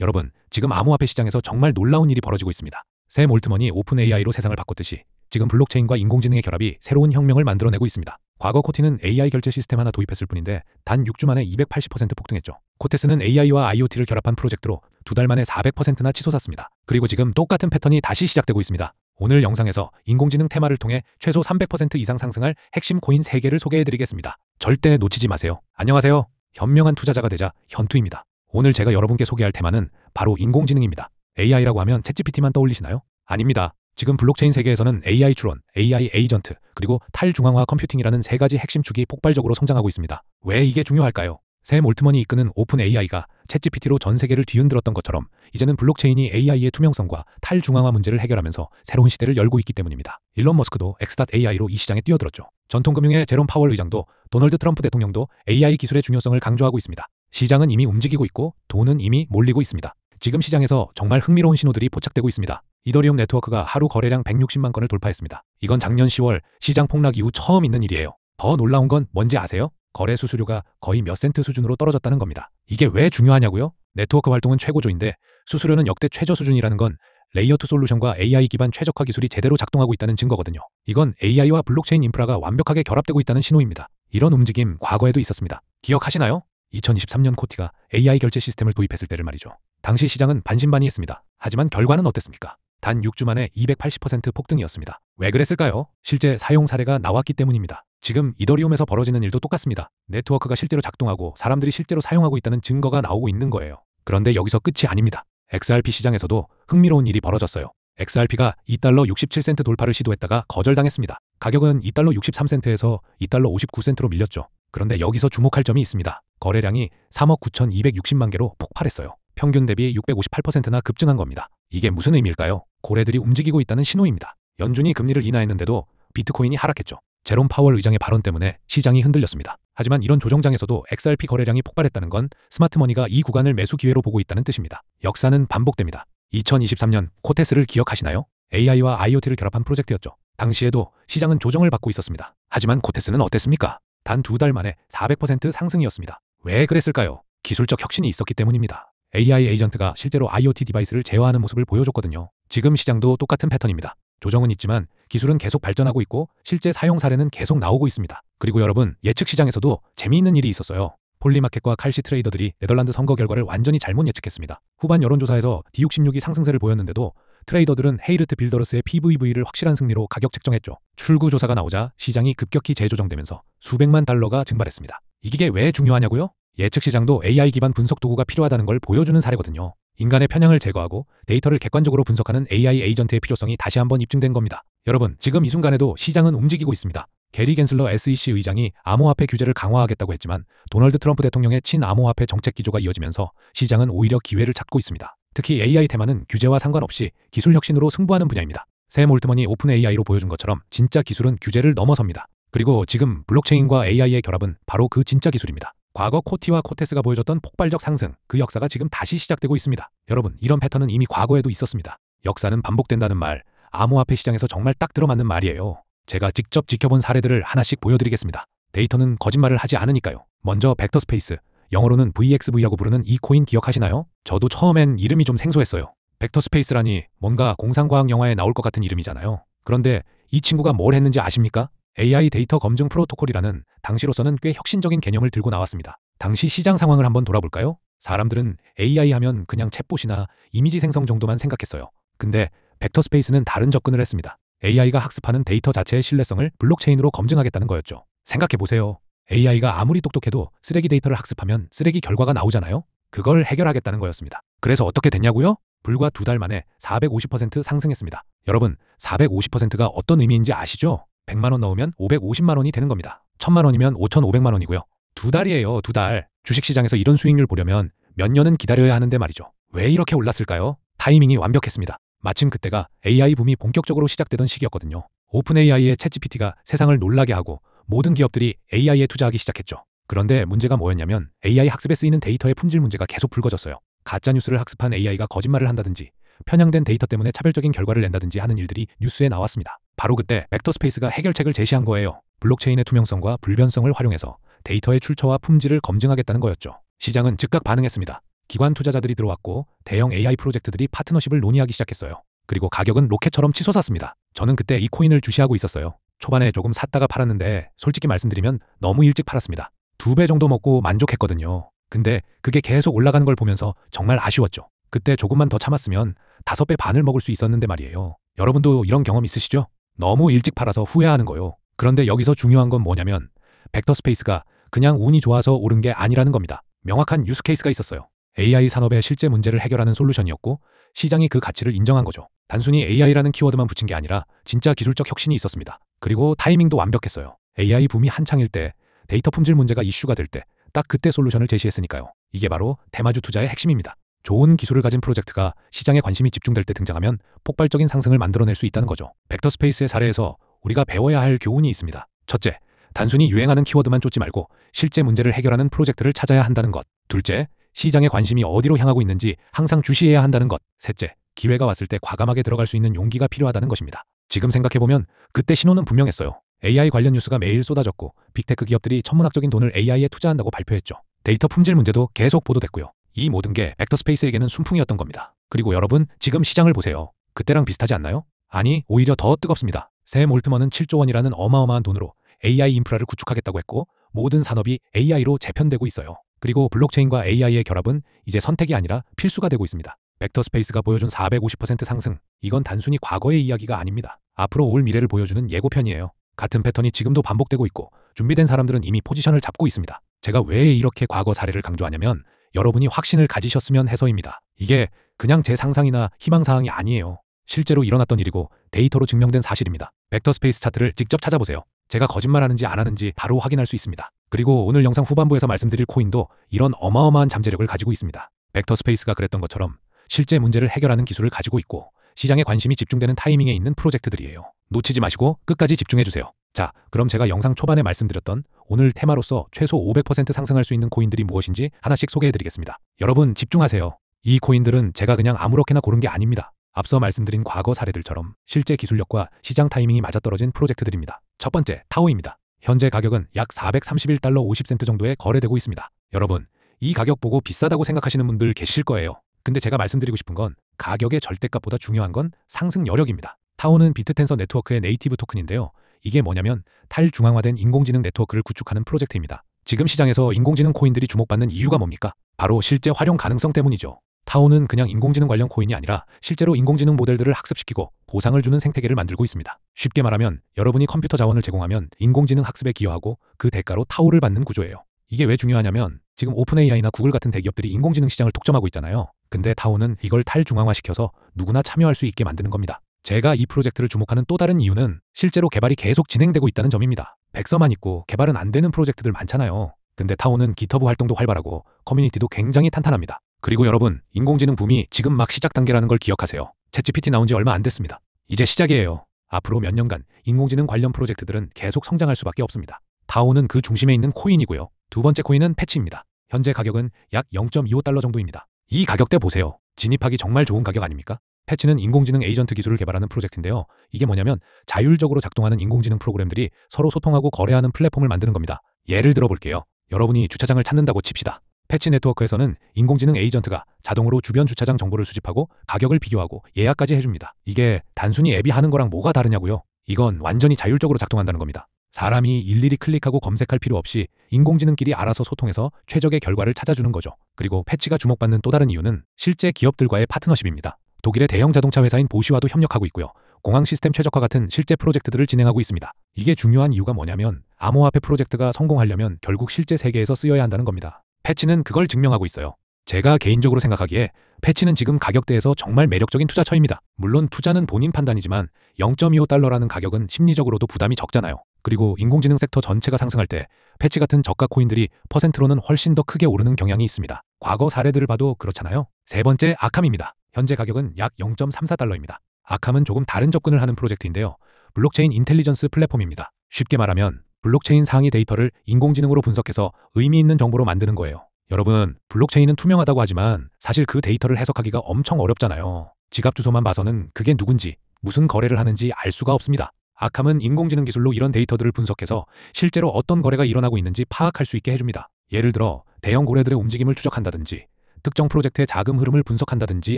여러분, 지금 암호화폐 시장에서 정말 놀라운 일이 벌어지고 있습니다. 샘 올트먼이 오픈 AI로 세상을 바꿨듯이 지금 블록체인과 인공지능의 결합이 새로운 혁명을 만들어내고 있습니다. 과거 코티는 AI 결제 시스템 하나 도입했을 뿐인데 단 6주 만에 280% 폭등했죠. 코테스는 AI와 IoT를 결합한 프로젝트로 2달 만에 400%나 치솟았습니다. 그리고 지금 똑같은 패턴이 다시 시작되고 있습니다. 오늘 영상에서 인공지능 테마를 통해 최소 300% 이상 상승할 핵심 코인 3개를 소개해드리겠습니다. 절대 놓치지 마세요. 안녕하세요. 현명한 투자자가 되자 현투입니다. 오늘 제가 여러분께 소개할 테마는 바로 인공지능입니다. AI라고 하면 챗GPT만 떠올리시나요? 아닙니다. 지금 블록체인 세계에서는 AI 추론, AI 에이전트, 그리고 탈중앙화 컴퓨팅이라는 3가지 핵심 축이 폭발적으로 성장하고 있습니다. 왜 이게 중요할까요? 샘 올트먼이 이끄는 오픈 AI가 챗GPT로 전 세계를 뒤흔들었던 것처럼 이제는 블록체인이 AI의 투명성과 탈중앙화 문제를 해결하면서 새로운 시대를 열고 있기 때문입니다. 일론 머스크도 X.AI로 이 시장에 뛰어들었죠. 전통금융의 제롬 파월 의장도 도널드 트럼프 대통령도 AI 기술의 중요성을 강조하고 있습니다. 시장은 이미 움직이고 있고 돈은 이미 몰리고 있습니다. 지금 시장에서 정말 흥미로운 신호들이 포착되고 있습니다. 이더리움 네트워크가 하루 거래량 160만 건을 돌파했습니다. 이건 작년 10월 시장 폭락 이후 처음 있는 일이에요. 더 놀라운 건 뭔지 아세요? 거래 수수료가 거의 몇 센트 수준으로 떨어졌다는 겁니다. 이게 왜 중요하냐고요? 네트워크 활동은 최고조인데 수수료는 역대 최저 수준이라는 건 레이어2 솔루션과 AI 기반 최적화 기술이 제대로 작동하고 있다는 증거거든요. 이건 AI와 블록체인 인프라가 완벽하게 결합되고 있다는 신호입니다. 이런 움직임 과거에도 있었습니다. 기억하시나요? 2023년 코티가 AI 결제 시스템을 도입했을 때를 말이죠. 당시 시장은 반신반의했습니다. 하지만 결과는 어땠습니까? 단 6주 만에 280% 폭등이었습니다. 왜 그랬을까요? 실제 사용 사례가 나왔기 때문입니다. 지금 이더리움에서 벌어지는 일도 똑같습니다. 네트워크가 실제로 작동하고 사람들이 실제로 사용하고 있다는 증거가 나오고 있는 거예요. 그런데 여기서 끝이 아닙니다. XRP 시장에서도 흥미로운 일이 벌어졌어요. XRP가 2달러 67센트 돌파를 시도했다가 거절당했습니다. 가격은 2달러 63센트에서 2달러 59센트로 밀렸죠. 그런데 여기서 주목할 점이 있습니다. 거래량이 3억 9,260만 개로 폭발했어요. 평균 대비 658%나 급증한 겁니다. 이게 무슨 의미일까요? 고래들이 움직이고 있다는 신호입니다. 연준이 금리를 인하했는데도 비트코인이 하락했죠. 제롬 파월 의장의 발언 때문에 시장이 흔들렸습니다. 하지만 이런 조정장에서도 XRP 거래량이 폭발했다는 건 스마트머니가 이 구간을 매수 기회로 보고 있다는 뜻입니다. 역사는 반복됩니다. 2023년 코테스를 기억하시나요? AI와 IoT를 결합한 프로젝트였죠. 당시에도 시장은 조정을 받고 있었습니다. 하지만 코테스는 어땠습니까? 단 2달 만에 400% 상승이었습니다. 왜 그랬을까요? 기술적 혁신이 있었기 때문입니다. AI 에이전트가 실제로 IoT 디바이스를 제어하는 모습을 보여줬거든요. 지금 시장도 똑같은 패턴입니다. 조정은 있지만 기술은 계속 발전하고 있고 실제 사용 사례는 계속 나오고 있습니다. 그리고 여러분, 예측 시장에서도 재미있는 일이 있었어요. 폴리마켓과 칼시 트레이더들이 네덜란드 선거 결과를 완전히 잘못 예측했습니다. 후반 여론조사에서 D66이 상승세를 보였는데도 트레이더들은 헤이르트 빌더러스의 PVV를 확실한 승리로 가격 책정했죠. 출구 조사가 나오자 시장이 급격히 재조정되면서 수백만 달러가 증발했습니다. 이게 왜 중요하냐고요? 예측 시장도 AI 기반 분석 도구가 필요하다는 걸 보여주는 사례거든요. 인간의 편향을 제거하고 데이터를 객관적으로 분석하는 AI 에이전트의 필요성이 다시 한번 입증된 겁니다. 여러분, 지금 이 순간에도 시장은 움직이고 있습니다. 게리 겐슬러 SEC 의장이 암호화폐 규제를 강화하겠다고 했지만 도널드 트럼프 대통령의 친암호화폐 정책 기조가 이어지면서 시장은 오히려 기회를 찾고 있습니다. 특히 AI 테마는 규제와 상관없이 기술 혁신으로 승부하는 분야입니다. 샘 올트먼이 오픈 AI로 보여준 것처럼 진짜 기술은 규제를 넘어섭니다. 그리고 지금 블록체인과 AI의 결합은 바로 그 진짜 기술입니다. 과거 코티와 코테스가 보여줬던 폭발적 상승, 그 역사가 지금 다시 시작되고 있습니다. 여러분, 이런 패턴은 이미 과거에도 있었습니다. 역사는 반복된다는 말, 암호화폐 시장에서 정말 딱 들어맞는 말이에요. 제가 직접 지켜본 사례들을 하나씩 보여드리겠습니다. 데이터는 거짓말을 하지 않으니까요. 먼저 벡터스페이스, 영어로는 VXV라고 부르는 이 코인 기억하시나요? 저도 처음엔 이름이 좀 생소했어요. 벡터스페이스라니 뭔가 공상과학 영화에 나올 것 같은 이름이잖아요. 그런데 이 친구가 뭘 했는지 아십니까? AI 데이터 검증 프로토콜이라는 당시로서는 꽤 혁신적인 개념을 들고 나왔습니다. 당시 시장 상황을 한번 돌아볼까요? 사람들은 AI 하면 그냥 챗봇이나 이미지 생성 정도만 생각했어요. 근데 벡터스페이스는 다른 접근을 했습니다. AI가 학습하는 데이터 자체의 신뢰성을 블록체인으로 검증하겠다는 거였죠. 생각해보세요. AI가 아무리 똑똑해도 쓰레기 데이터를 학습하면 쓰레기 결과가 나오잖아요? 그걸 해결하겠다는 거였습니다. 그래서 어떻게 됐냐고요? 불과 2달 만에 450% 상승했습니다. 여러분, 450%가 어떤 의미인지 아시죠? 100만 원 넣으면 550만 원이 되는 겁니다. 1000만 원이면 5,500만 원이고요. 2달이에요, 2달. 주식시장에서 이런 수익률 보려면 몇 년은 기다려야 하는데 말이죠. 왜 이렇게 올랐을까요? 타이밍이 완벽했습니다. 마침 그때가 AI 붐이 본격적으로 시작되던 시기였거든요. 오픈 AI의 챗GPT가 세상을 놀라게 하고 모든 기업들이 AI에 투자하기 시작했죠. 그런데 문제가 뭐였냐면 AI 학습에 쓰이는 데이터의 품질 문제가 계속 불거졌어요. 가짜뉴스를 학습한 AI가 거짓말을 한다든지 편향된 데이터 때문에 차별적인 결과를 낸다든지 하는 일들이 뉴스에 나왔습니다. 바로 그때 벡터스페이스가 해결책을 제시한 거예요. 블록체인의 투명성과 불변성을 활용해서 데이터의 출처와 품질을 검증하겠다는 거였죠. 시장은 즉각 반응했습니다. 기관 투자자들이 들어왔고 대형 AI 프로젝트들이 파트너십을 논의하기 시작했어요. 그리고 가격은 로켓처럼 치솟았습니다. 저는 그때 이 코인을 주시하고 있었어요. 초반에 조금 샀다가 팔았는데 솔직히 말씀드리면 너무 일찍 팔았습니다. 2배 정도 먹고 만족했거든요. 근데 그게 계속 올라가는 걸 보면서 정말 아쉬웠죠. 그때 조금만 더 참았으면 5배 반을 먹을 수 있었는데 말이에요. 여러분도 이런 경험 있으시죠? 너무 일찍 팔아서 후회하는 거요. 그런데 여기서 중요한 건 뭐냐면 벡터 스페이스가 그냥 운이 좋아서 오른 게 아니라는 겁니다. 명확한 유스 케이스가 있었어요. AI 산업의 실제 문제를 해결하는 솔루션이었고 시장이 그 가치를 인정한 거죠. 단순히 AI라는 키워드만 붙인 게 아니라 진짜 기술적 혁신이 있었습니다. 그리고 타이밍도 완벽했어요. AI 붐이 한창일 때, 데이터 품질 문제가 이슈가 될 때 딱 그때 솔루션을 제시했으니까요. 이게 바로 대마주 투자의 핵심입니다. 좋은 기술을 가진 프로젝트가 시장에 관심이 집중될 때 등장하면 폭발적인 상승을 만들어낼 수 있다는 거죠. 벡터 스페이스의 사례에서 우리가 배워야 할 교훈이 있습니다. 첫째, 단순히 유행하는 키워드만 쫓지 말고 실제 문제를 해결하는 프로젝트를 찾아야 한다는 것. 둘째, 시장의 관심이 어디로 향하고 있는지 항상 주시해야 한다는 것. 셋째, 기회가 왔을 때 과감하게 들어갈 수 있는 용기가 필요하다는 것입니다. 지금 생각해보면 그때 신호는 분명했어요. AI 관련 뉴스가 매일 쏟아졌고 빅테크 기업들이 천문학적인 돈을 AI에 투자한다고 발표했죠. 데이터 품질 문제도 계속 보도됐고요. 이 모든 게 벡터 스페이스에게는 순풍이었던 겁니다. 그리고 여러분, 지금 시장을 보세요. 그때랑 비슷하지 않나요? 아니, 오히려 더 뜨겁습니다. 샘 올트먼은 7조 원이라는 어마어마한 돈으로 AI 인프라를 구축하겠다고 했고 모든 산업이 AI로 재편되고 있어요. 그리고 블록체인과 AI의 결합은 이제 선택이 아니라 필수가 되고 있습니다. 벡터 스페이스가 보여준 450% 상승, 이건 단순히 과거의 이야기가 아닙니다. 앞으로 올 미래를 보여주는 예고편이에요. 같은 패턴이 지금도 반복되고 있고 준비된 사람들은 이미 포지션을 잡고 있습니다. 제가 왜 이렇게 과거 사례를 강조하냐면 여러분이 확신을 가지셨으면 해서입니다. 이게 그냥 제 상상이나 희망사항이 아니에요. 실제로 일어났던 일이고 데이터로 증명된 사실입니다. 벡터 스페이스 차트를 직접 찾아보세요. 제가 거짓말하는지 안 하는지 바로 확인할 수 있습니다. 그리고 오늘 영상 후반부에서 말씀드릴 코인도 이런 어마어마한 잠재력을 가지고 있습니다. 벡터 스페이스가 그랬던 것처럼 실제 문제를 해결하는 기술을 가지고 있고 시장에 관심이 집중되는 타이밍에 있는 프로젝트들이에요. 놓치지 마시고 끝까지 집중해주세요. 자, 그럼 제가 영상 초반에 말씀드렸던 오늘 테마로서 최소 500% 상승할 수 있는 코인들이 무엇인지 하나씩 소개해드리겠습니다. 여러분 집중하세요. 이 코인들은 제가 그냥 아무렇게나 고른 게 아닙니다. 앞서 말씀드린 과거 사례들처럼 실제 기술력과 시장 타이밍이 맞아떨어진 프로젝트들입니다. 첫 번째, 타오입니다. 현재 가격은 약 431달러 50센트 정도에 거래되고 있습니다. 여러분, 이 가격 보고 비싸다고 생각하시는 분들 계실 거예요. 근데 제가 말씀드리고 싶은 건 가격의 절대값보다 중요한 건 상승 여력입니다. 타오는 비트텐서 네트워크의 네이티브 토큰인데요. 이게 뭐냐면 탈중앙화된 인공지능 네트워크를 구축하는 프로젝트입니다. 지금 시장에서 인공지능 코인들이 주목받는 이유가 뭡니까? 바로 실제 활용 가능성 때문이죠. 타오는 그냥 인공지능 관련 코인이 아니라 실제로 인공지능 모델들을 학습시키고 보상을 주는 생태계를 만들고 있습니다. 쉽게 말하면 여러분이 컴퓨터 자원을 제공하면 인공지능 학습에 기여하고 그 대가로 타오를 받는 구조예요. 이게 왜 중요하냐면 지금 오픈 AI나 구글 같은 대기업들이 인공지능 시장을 독점하고 있잖아요. 근데 타오는 이걸 탈중앙화시켜서 누구나 참여할 수 있게 만드는 겁니다. 제가 이 프로젝트를 주목하는 또 다른 이유는 실제로 개발이 계속 진행되고 있다는 점입니다. 백서만 있고 개발은 안 되는 프로젝트들 많잖아요. 근데 타오는 기터브 활동도 활발하고 커뮤니티도 굉장히 탄탄합니다. 그리고 여러분, 인공지능 붐이 지금 막 시작 단계라는 걸 기억하세요. 챗GPT 나온 지 얼마 안 됐습니다. 이제 시작이에요. 앞으로 몇 년간 인공지능 관련 프로젝트들은 계속 성장할 수밖에 없습니다. 타오는 그 중심에 있는 코인이고요. 두 번째 코인은 패치입니다. 현재 가격은 약 0.25달러 정도입니다. 이 가격대 보세요. 진입하기 정말 좋은 가격 아닙니까? 패치는 인공지능 에이전트 기술을 개발하는 프로젝트인데요. 이게 뭐냐면 자율적으로 작동하는 인공지능 프로그램들이 서로 소통하고 거래하는 플랫폼을 만드는 겁니다. 예를 들어 볼게요. 여러분이 주차장을 찾는다고 칩시다. 패치 네트워크에서는 인공지능 에이전트가 자동으로 주변 주차장 정보를 수집하고 가격을 비교하고 예약까지 해줍니다. 이게 단순히 앱이 하는 거랑 뭐가 다르냐고요? 이건 완전히 자율적으로 작동한다는 겁니다. 사람이 일일이 클릭하고 검색할 필요 없이 인공지능끼리 알아서 소통해서 최적의 결과를 찾아주는 거죠. 그리고 패치가 주목받는 또 다른 이유는 실제 기업들과의 파트너십입니다. 독일의 대형 자동차 회사인 보쉬와도 협력하고 있고요. 공항 시스템 최적화 같은 실제 프로젝트들을 진행하고 있습니다. 이게 중요한 이유가 뭐냐면 암호화폐 프로젝트가 성공하려면 결국 실제 세계에서 쓰여야 한다는 겁니다. 패치는 그걸 증명하고 있어요. 제가 개인적으로 생각하기에 패치는 지금 가격대에서 정말 매력적인 투자처입니다. 물론 투자는 본인 판단이지만 0.25달러라는 가격은 심리적으로도 부담이 적잖아요. 그리고 인공지능 섹터 전체가 상승할 때 패치 같은 저가 코인들이 퍼센트로는 훨씬 더 크게 오르는 경향이 있습니다. 과거 사례들을 봐도 그렇잖아요. 세 번째, 아캄입니다. 현재 가격은 약 0.34달러입니다. 아캄은 조금 다른 접근을 하는 프로젝트인데요. 블록체인 인텔리전스 플랫폼입니다. 쉽게 말하면 블록체인 상위 데이터를 인공지능으로 분석해서 의미 있는 정보로 만드는 거예요. 여러분, 블록체인은 투명하다고 하지만 사실 그 데이터를 해석하기가 엄청 어렵잖아요. 지갑 주소만 봐서는 그게 누군지, 무슨 거래를 하는지 알 수가 없습니다. 아캄은 인공지능 기술로 이런 데이터들을 분석해서 실제로 어떤 거래가 일어나고 있는지 파악할 수 있게 해줍니다. 예를 들어 대형 고래들의 움직임을 추적한다든지 특정 프로젝트의 자금 흐름을 분석한다든지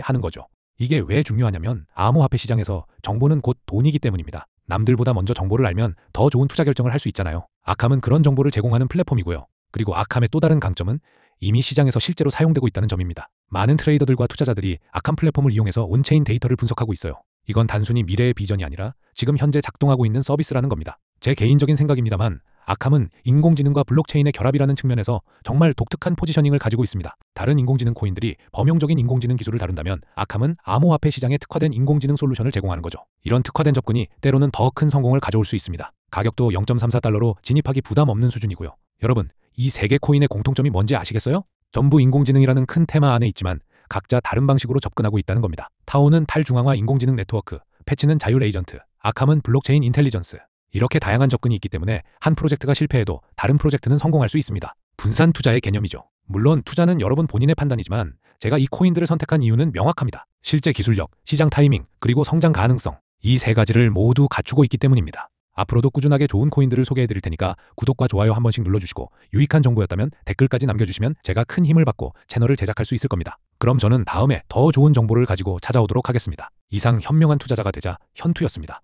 하는 거죠. 이게 왜 중요하냐면 암호화폐 시장에서 정보는 곧 돈이기 때문입니다. 남들보다 먼저 정보를 알면 더 좋은 투자 결정을 할 수 있잖아요. 아캄은 그런 정보를 제공하는 플랫폼이고요. 그리고 아캄의 또 다른 강점은 이미 시장에서 실제로 사용되고 있다는 점입니다. 많은 트레이더들과 투자자들이 아캄 플랫폼을 이용해서 온체인 데이터를 분석하고 있어요. 이건 단순히 미래의 비전이 아니라 지금 현재 작동하고 있는 서비스라는 겁니다. 제 개인적인 생각입니다만 아캄은 인공지능과 블록체인의 결합이라는 측면에서 정말 독특한 포지셔닝을 가지고 있습니다. 다른 인공지능 코인들이 범용적인 인공지능 기술을 다룬다면 아캄은 암호화폐 시장에 특화된 인공지능 솔루션을 제공하는 거죠. 이런 특화된 접근이 때로는 더 큰 성공을 가져올 수 있습니다. 가격도 0.34달러로 진입하기 부담 없는 수준이고요. 여러분, 이 세 개 코인의 공통점이 뭔지 아시겠어요? 전부 인공지능이라는 큰 테마 안에 있지만 각자 다른 방식으로 접근하고 있다는 겁니다. 타오는 탈중앙화 인공지능 네트워크, 패치는 자율 에이전트, 아캄은 블록체인 인텔리전스. 이렇게 다양한 접근이 있기 때문에 한 프로젝트가 실패해도 다른 프로젝트는 성공할 수 있습니다. 분산 투자의 개념이죠. 물론 투자는 여러분 본인의 판단이지만 제가 이 코인들을 선택한 이유는 명확합니다. 실제 기술력, 시장 타이밍, 그리고 성장 가능성, 이 세 가지를 모두 갖추고 있기 때문입니다. 앞으로도 꾸준하게 좋은 코인들을 소개해드릴 테니까 구독과 좋아요 한 번씩 눌러주시고 유익한 정보였다면 댓글까지 남겨주시면 제가 큰 힘을 받고 채널을 제작할 수 있을 겁니다. 그럼 저는 다음에 더 좋은 정보를 가지고 찾아오도록 하겠습니다. 이상 현명한 투자자가 되자 현투였습니다.